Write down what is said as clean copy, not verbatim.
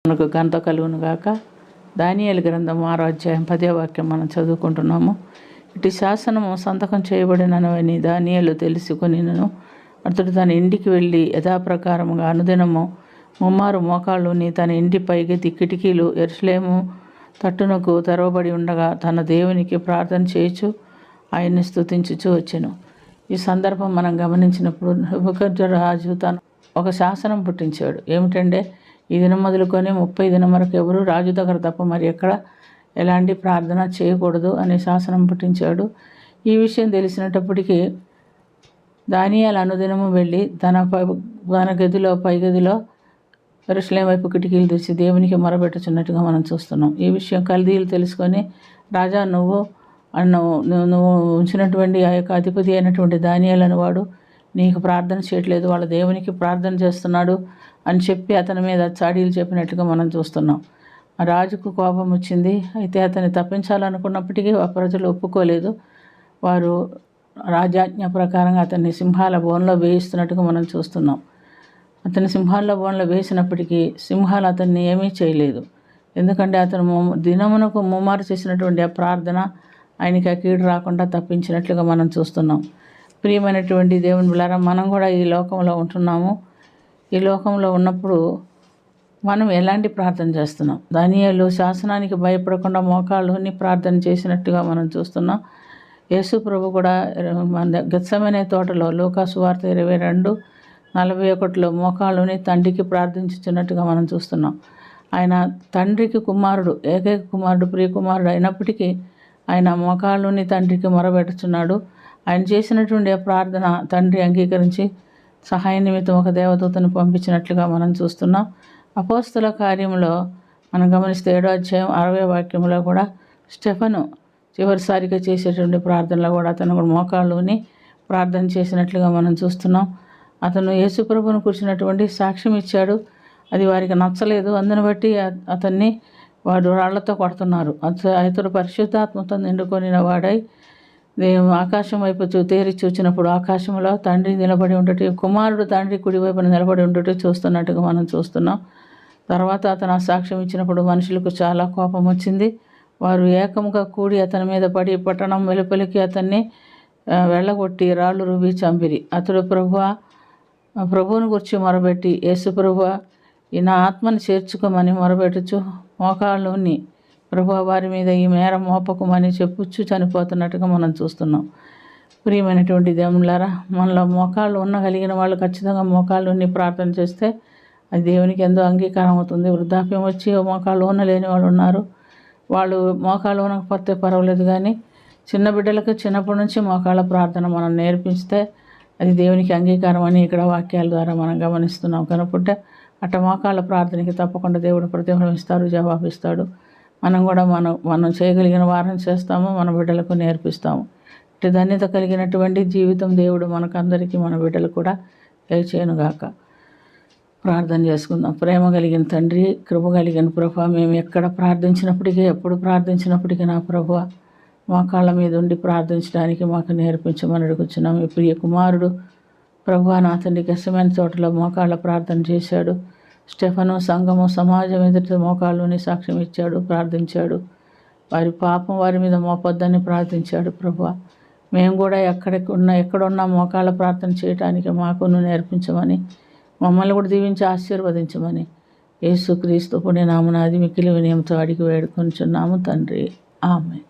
మనకు ఘనత కలుగును గాక. దానియేలు గ్రంథం 6వ అధ్యాయం 10వ వాక్యం మనం చదువుకుంటున్నాము. ఇటు శాసనము సంతకం చేయబడినవని దానియేలు తెలుసుకొనినను అతడు తన ఇంటికి వెళ్ళి యథాప్రకారముగా అనుదినము ముమ్మారు మోకాళ్ళుని తన ఇంటి పైకి కిటికీలు యెరూషలేము తట్టునకు తెరవబడి ఉండగా తన దేవునికి ప్రార్థన చేయుచు ఆయన్ని స్తుతించుచు వచ్చెను. ఈ సందర్భం మనం గమనించినప్పుడు నెబుకద్నెజరు తను ఒక శాసనం పుట్టించాడు. ఏమిటంటే, ఈ దినం మొదలుకొని 30 దినం వరకు ఎవరు రాజు దగ్గర తప్ప మరి ఎక్కడ ఎలాంటి ప్రార్థన చేయకూడదు అనే శాసనం పుట్టించాడు. ఈ విషయం తెలిసినప్పటికీ దానియేలు అనుదినము వెళ్ళి తన గదిలో పై గదిలో యెరూషలేము వైపు కిటికీలు తెరిచి దేవునికి మొరపెట్టుచున్నట్టుగా మనం చూస్తున్నాం. ఈ విషయం కల్దీయులు తెలుసుకొని, రాజా నువ్వు ఉంచినటువంటి ఆ యొక్క అధిపతి అయినటువంటి దానియేలు అనేవాడు నీకు ప్రార్థన చేయట్లేదు, వాళ్ళ దేవునికి ప్రార్థన చేస్తున్నాడు అని చెప్పి అతని మీద చాడీలు చెప్పినట్టుగా మనం చూస్తున్నాం. రాజుకు కోపం వచ్చింది. అయితే అతన్ని తప్పించాలనుకున్నప్పటికీ ఆ ప్రజలు ఒప్పుకోలేదు. వారు రాజాజ్ఞ ప్రకారంగా అతన్ని సింహాల బోన్లో వేయిస్తున్నట్టుగా మనం చూస్తున్నాం. అతన్ని సింహాల బోన్లో వేసినప్పటికీ సింహాలు అతన్ని ఏమీ చేయలేదు. ఎందుకంటే అతను దినమునకు ముమ్మారు చేసినటువంటి ఆ ప్రార్థన ఆయనకి ఆ కీడు రాకుండా తప్పించినట్లుగా మనం చూస్తున్నాం. ప్రియమైనటువంటి దేవుని బిడ్డలారా, మనం కూడా ఈ లోకంలో ఉంటున్నాము. ఈ లోకంలో ఉన్నప్పుడు మనం ఎలాంటి ప్రార్థన చేస్తున్నాం? దానియేలు శాసనానికి భయపడకుండా మోకాళ్ళుని ప్రార్థన చేసినట్టుగా మనం చూస్తున్నాం. యేసు ప్రభు కూడా గెత్సెమనే తోటలో లూకా సువార్త 22:41 మోకాళ్ళుని తండ్రికి ప్రార్థించుతున్నట్టుగా మనం చూస్తున్నాం. ఆయన తండ్రికి కుమారుడు, ఏకైక కుమారుడు, ప్రియకుమారుడు అయినప్పటికీ ఆయన మోకాళ్ళుని తండ్రికి మొరపెట్టుచున్నాడు. ఆయన చేసినటువంటి ప్రార్థన తండ్రి అంగీకరించి సహాయ నిమిత్తం ఒక దేవదూతను పంపించినట్లుగా మనం చూస్తున్నాం. అపోస్తల కార్యంలో మనం గమనిస్తే 7వ అధ్యాయం 60వ వాక్యంలో కూడా స్టెఫను చివరిసారిగా చేసేటువంటి ప్రార్థనలో కూడా అతను కూడా మోకాళ్ళుని ప్రార్థన చేసినట్లుగా మనం చూస్తున్నాం. అతను యేసుప్రభును కూర్చున్నటువంటి సాక్ష్యం ఇచ్చాడు. అది వారికి నచ్చలేదు. అందుని బట్టి అతన్ని వాడు రాళ్లతో కొడుతున్నారు. అతడు పరిశుద్ధాత్మతో నిండుకొనిన వాడై ఆకాశం వైపు తేరి చూచినప్పుడు ఆకాశంలో తండ్రి నిలబడి ఉండటం, కుమారుడు తండ్రి కుడివైపున నిలబడి ఉండటం చూస్తున్నట్టుగా మనం చూస్తున్నాం. తర్వాత అతను ఆ సాక్ష్యం ఇచ్చినప్పుడు మనుషులకు చాలా కోపం వచ్చింది. వారు ఏకముగా కూడి అతని మీద పడి పట్టణం వెలుపలికి అతన్ని వెళ్ళగొట్టి రాళ్ళు రువి చంపిరి. అతడు ప్రభువును గురించి మొరబెట్టి, యేసు ప్రభువా, ఈ నా ఆత్మను చేర్చుకోమని మొరబెట్టుచు మోకాళ్ళుని ప్రభువా వారి మీద ఈ మేర మోపకమని చెప్పుచ్చు చనిపోతున్నట్టుగా మనం చూస్తున్నాం. ప్రియమైనటువంటి దేవులారా, మనలో మోకాళ్ళు ఉండగలిగిన వాళ్ళు ఖచ్చితంగా మోకాళ్ళుని ప్రార్థన చేస్తే అది దేవునికి ఎంతో అంగీకారం అవుతుంది. వృద్ధాప్యం వచ్చి మోకాళ్ళు ఉండలేని వాళ్ళు ఉన్నారు. వాళ్ళు మోకాళ్ళు ఉండకపోతే పర్వాలేదు, కానీ చిన్న బిడ్డలకు చిన్నప్పటి నుంచి మోకాళ్ళ ప్రార్థన మనం నేర్పిస్తే అది దేవునికి అంగీకారం అని ఇక్కడ వాక్యాల ద్వారా మనం గమనిస్తున్నాం. కనుకుంటే అట్ట మోకాళ్ళ ప్రార్థనకి తప్పకుండా దేవుడు ప్రతిఫలం ఇస్తారు, జవాబిస్తాడు. మనం కూడా మనం చేయగలిగిన వారం చేస్తాము, మన బిడ్డలకు నేర్పిస్తాము. ఇటు ధన్యత కలిగినటువంటి జీవితం దేవుడు మనకందరికీ, మన బిడ్డలు కూడా దయచేయనుగాక. ప్రార్థన చేసుకుందాం. ప్రేమ కలిగిన తండ్రి, కృప కలిగిన ప్రభువా, మేము ఎక్కడ ప్రార్థించినప్పటికీ, ఎప్పుడు ప్రార్థించినప్పటికీ నా ప్రభువా, మోకాళ్ళ మీద ఉండి ప్రార్థించడానికి మాకు నేర్పించమని అడుగుచున్నాం. ఈ ప్రియ కుమారుడు ప్రభువా నా తండ్రి గెత్సెమనే తోటలో మోకాళ్ళ ప్రార్థన చేశాడు. స్టెఫను సంఘము సమాజం ఎదుట మోకాళ్ళుని సాక్ష్యం ఇచ్చాడు, ప్రార్థించాడు. వారి పాపం వారి మీద మోపొద్దని ప్రార్థించాడు. ప్రభువా, మేము కూడా ఎక్కడున్నా మోకాళ్ళ ప్రార్థన చేయడానికి మాకును నేర్పించమని, మమ్మల్ని కూడా దీవించి ఆశీర్వదించమని యేసుక్రీస్తు పుణ్య నామమున మిక్కిలి వినయంతో అడిగి వేడుకొనుచున్నాము తండ్రి. ఆమేన్.